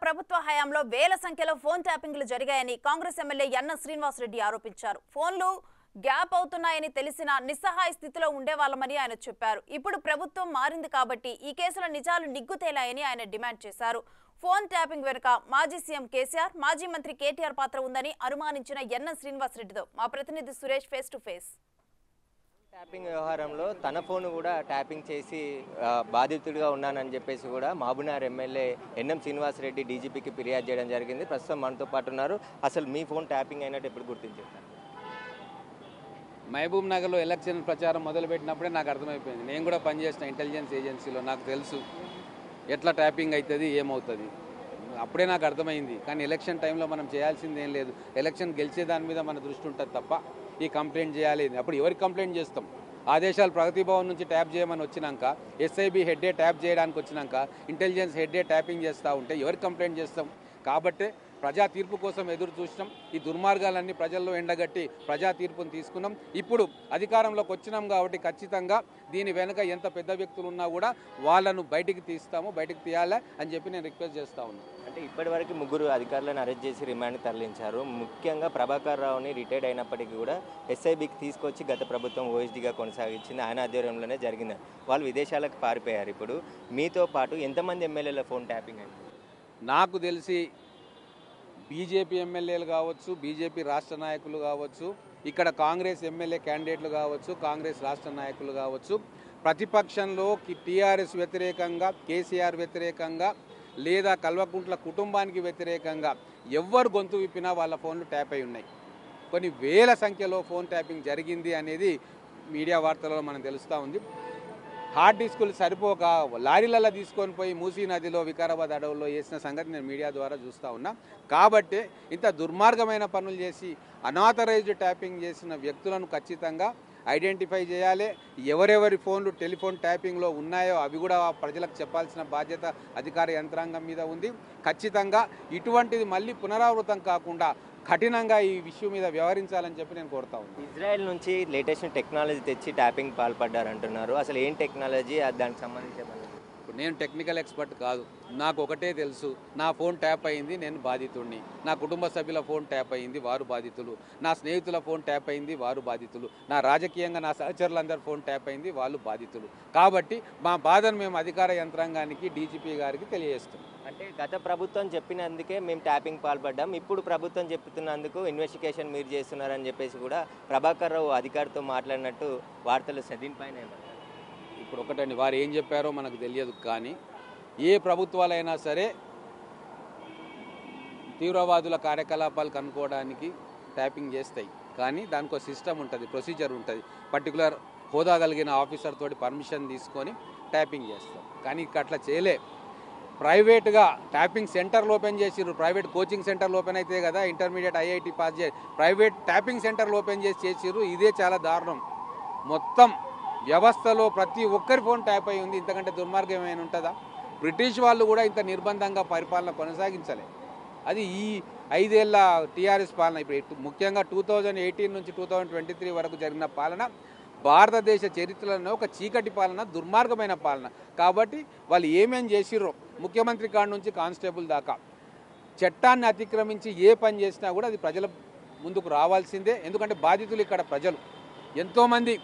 ప్రభుత్వ హయాంలో వేల సంఖ్యలో ఫోన్ ట్యాపింగ్లు జరిగాయని కాంగ్రెస్ ఎమ్మెల్యే యన్న శ్రీనివాసరెడ్డి ఆరోపించారు. ఫోన్లు గ్యాప్ అవుతున్నాయని తెలిసిన నిస్సహాయ స్థితిలో ఉండేవాళ్ళమని ఆయన చెప్పారు. ఇప్పుడు ప్రభుత్వం మారింది కాబట్టి ఈ కేసుల నిజాలు నిగ్గుతేలాయని ఆయన డిమాండ్ చేశారు. ఫోన్ ట్యాపింగ్ వెనుక మాజీ సీఎం కేసీఆర్, మాజీ మంత్రి కేటీఆర్ పాత్ర ఉందని అనుమానించిన యన్న శ్రీనివాసరెడ్డితో మా ప్రతినిధి Suresh face to face. Tapping వ్యవహారంలో తన ఫోన్ కూడా ట్యాపింగ్ చేసి బాధితుడిగా ఉన్నానని చెప్పేసి కూడా మహబూబ్నగర్ ఎమ్మెల్యే ఎన్ఎం శ్రీనివాసరెడ్డి డీజీపీకి ఫిర్యాదు చేయడం జరిగింది. ప్రస్తుతం మనతో పాటు ఉన్నారు. అసలు మీ ఫోన్ ట్యాపింగ్ అయినట్టు ఎప్పుడు గుర్తించారు? మహబూబ్నగర్లో ఎలక్షన్ ప్రచారం మొదలుపెట్టినప్పుడే నాకు అర్థమైపోయింది. నేను కూడా పనిచేసిన ఇంటెలిజెన్స్ ఏజెన్సీలో, నాకు తెలుసు ఎట్లా ట్యాపింగ్ అవుతుంది, ఏమవుతుంది. అప్పుడే నాకు అర్థమైంది. కానీ ఎలక్షన్ టైంలో మనం చేయాల్సింది ఏం లేదు. ఎలక్షన్ గెలిచే దాని మీద మన దృష్టి ఉంటుంది తప్ప ఈ కంప్లైంట్ చేయాలి. అప్పుడు ఎవరికి కంప్లైంట్ చేస్తాం? ఆదేశాలు ప్రగతి భవన్ నుంచి ట్యాప్ చేయమని వచ్చినాక, ఎస్ఐబి హెడ్డే ట్యాప్ చేయడానికి వచ్చినాక, ఇంటెలిజెన్స్ హెడ్డే ట్యాపింగ్ చేస్తూ ఉంటే ఎవరికి కంప్లైంట్ చేస్తాం? కాబట్టి ప్రజా తీర్పు కోసం ఎదురు చూసినాం. ఈ దుర్మార్గాలన్నీ ప్రజల్లో ఎండగట్టి ప్రజా తీర్పును తీసుకున్నాం. ఇప్పుడు అధికారంలోకి వచ్చినాం కాబట్టి ఖచ్చితంగా దీని వెనుక ఎంత పెద్ద వ్యక్తులు ఉన్నా కూడా వాళ్ళను బయటికి తీస్తాము, బయటికి తీయాలి అని చెప్పి నేను రిక్వెస్ట్ చేస్తా ఉన్నాను. అంటే ఇప్పటివరకు 3 అధికారులను అరెస్ట్ చేసి రిమాండ్ తరలించారు. ముఖ్యంగా ప్రభాకర్ రావుని రిటైర్డ్ అయినప్పటికీ కూడా ఎస్ఐబికి తీసుకొచ్చి గత ప్రభుత్వం ఓఎస్డీగా కొనసాగించింది. ఆయన ఆధ్వర్యంలోనే జరిగింది. వాళ్ళు విదేశాలకు పారిపోయారు. ఇప్పుడు మీతో పాటు ఎంతమంది ఎమ్మెల్యేల ఫోన్ ట్యాపింగ్ అయింది? నాకు తెలిసి బీజేపీ ఎమ్మెల్యేలు కావచ్చు, బీజేపీ రాష్ట్ర నాయకులు కావచ్చు, ఇక్కడ కాంగ్రెస్ ఎమ్మెల్యే క్యాండిడేట్లు కావచ్చు, కాంగ్రెస్ రాష్ట్ర నాయకులు కావచ్చు, ప్రతిపక్షంలో టీఆర్ఎస్ వ్యతిరేకంగా, కేసీఆర్ వ్యతిరేకంగా లేదా కల్వకుంట్ల కుటుంబానికి వ్యతిరేకంగా ఎవ్వరు గొంతు విప్పినా వాళ్ళ ఫోన్లు ట్యాప్ అయి ఉన్నాయి. కొన్ని వేల సంఖ్యలో ఫోన్ ట్యాపింగ్ జరిగింది అనేది మీడియా వార్తలలో మనం తెలుస్తూ ఉంది. హార్డ్ డిస్కులు సరిపోక లారీలలో తీసుకొని పోయి మూసీ నదిలో, వికారాబాద్ అడవుల్లో వేసిన సంగతి నేను మీడియా ద్వారా చూస్తూ ఉన్నా. కాబట్టి ఇంత దుర్మార్గమైన పనులు చేసి అనాథరైజ్డ్ ట్యాపింగ్ చేసిన వ్యక్తులను ఖచ్చితంగా ఐడెంటిఫై చేయాలి. ఎవరెవరి ఫోన్లు టెలిఫోన్ ట్యాపింగ్లో ఉన్నాయో అవి కూడా ప్రజలకు చెప్పాల్సిన బాధ్యత అధికార యంత్రాంగం మీద ఉంది. ఖచ్చితంగా ఇటువంటిది మళ్ళీ పునరావృతం కాకుండా కఠినంగా ఈ విషయం మీద వ్యవహరించాలని చెప్పి నేను కోరుతా ఉన్నాను. ఇజ్రాయెల్ నుంచి లేటెస్ట్ టెక్నాలజీ తెచ్చి ట్యాపింగ్ పాల్పడ్డారంటున్నారు. అసలు ఏం టెక్నాలజీ, దానికి సంబంధించి? ఇప్పుడు నేను టెక్నికల్ ఎక్స్పర్ట్ కాదు. నాకు ఒకటే తెలుసు, నా ఫోన్ ట్యాప్ అయింది, నేను బాధితుడిని. నా కుటుంబ సభ్యుల ఫోన్ ట్యాప్ అయింది, వారు బాధితులు. నా స్నేహితుల ఫోన్ ట్యాప్ అయింది, వారు బాధితులు. నా రాజకీయంగా నా సహచరులందరూ ఫోన్ ట్యాప్ అయింది, వాళ్ళు బాధితులు. కాబట్టి మా బాధను మేము అధికార యంత్రాంగానికి, డీజీపీ గారికి తెలియజేస్తున్నాం. అంటే గత ప్రభుత్వం చెప్పినందుకే మేము ట్యాపింగ్ పాల్పడ్డాం, ఇప్పుడు ప్రభుత్వం చెప్తున్నందుకు ఇన్వెస్టిగేషన్ మీరు చేస్తున్నారని చెప్పేసి కూడా ప్రభాకర్ రావు అధికారితో మాట్లాడినట్టు వార్తలు దీనిపైన ఇప్పుడు ఒకటండి, వారు ఏం చెప్పారో మనకు తెలియదు. కానీ ఏ ప్రభుత్వాలైనా సరే తీవ్రవాదుల కార్యకలాపాలు కనుక్కోవడానికి ట్యాపింగ్ చేస్తాయి. కానీ దానికి ఒక సిస్టమ్ ఉంటుంది, ప్రొసీజర్ ఉంటుంది. పర్టికులర్ హోదా కలిగిన ఆఫీసర్ తోటి పర్మిషన్ తీసుకొని ట్యాపింగ్ చేస్తాం. కానీ ఇక్కడ అట్లా చేయలే. ప్రైవేట్గా ట్యాపింగ్ సెంటర్లు ఓపెన్ చేసిర్రు. ప్రైవేట్ కోచింగ్ సెంటర్లు ఓపెన్ అయితే కదా ఇంటర్మీడియట్ ఐఐటి పాస్ చేసి ప్రైవేట్ ట్యాపింగ్ సెంటర్లు ఓపెన్ చేసిర్రు. ఇదే చాలా దారుణం. మొత్తం వ్యవస్థలో ప్రతి ఒక్కరి ఫోన్ ట్యాప్ అయి ఉంది. ఇంతకంటే దుర్మార్గం ఏమైనా ఉంటుందా? బ్రిటిష్ వాళ్ళు కూడా ఇంత నిర్బంధంగా పరిపాలన కొనసాగించలే. అది ఈ 5 ఏళ్ల టీఆర్ఎస్ పాలన. ఇప్పుడు ముఖ్యంగా 2018 నుంచి 2023 వరకు జరిగిన పాలన భారతదేశ చరిత్రలో ఒక చీకటి పాలన, దుర్మార్గమైన పాలన. కాబట్టి వాళ్ళు ఏమేం చేసిర్రో, ముఖ్యమంత్రి కాడ నుంచి కానిస్టేబుల్ దాకా చట్టాన్ని అతిక్రమించి ఏ పని చేసినా కూడా అది ప్రజల ముందుకు రావాల్సిందే. ఎందుకంటే బాధితులు ఇక్కడ ప్రజలు. ఎంతోమంది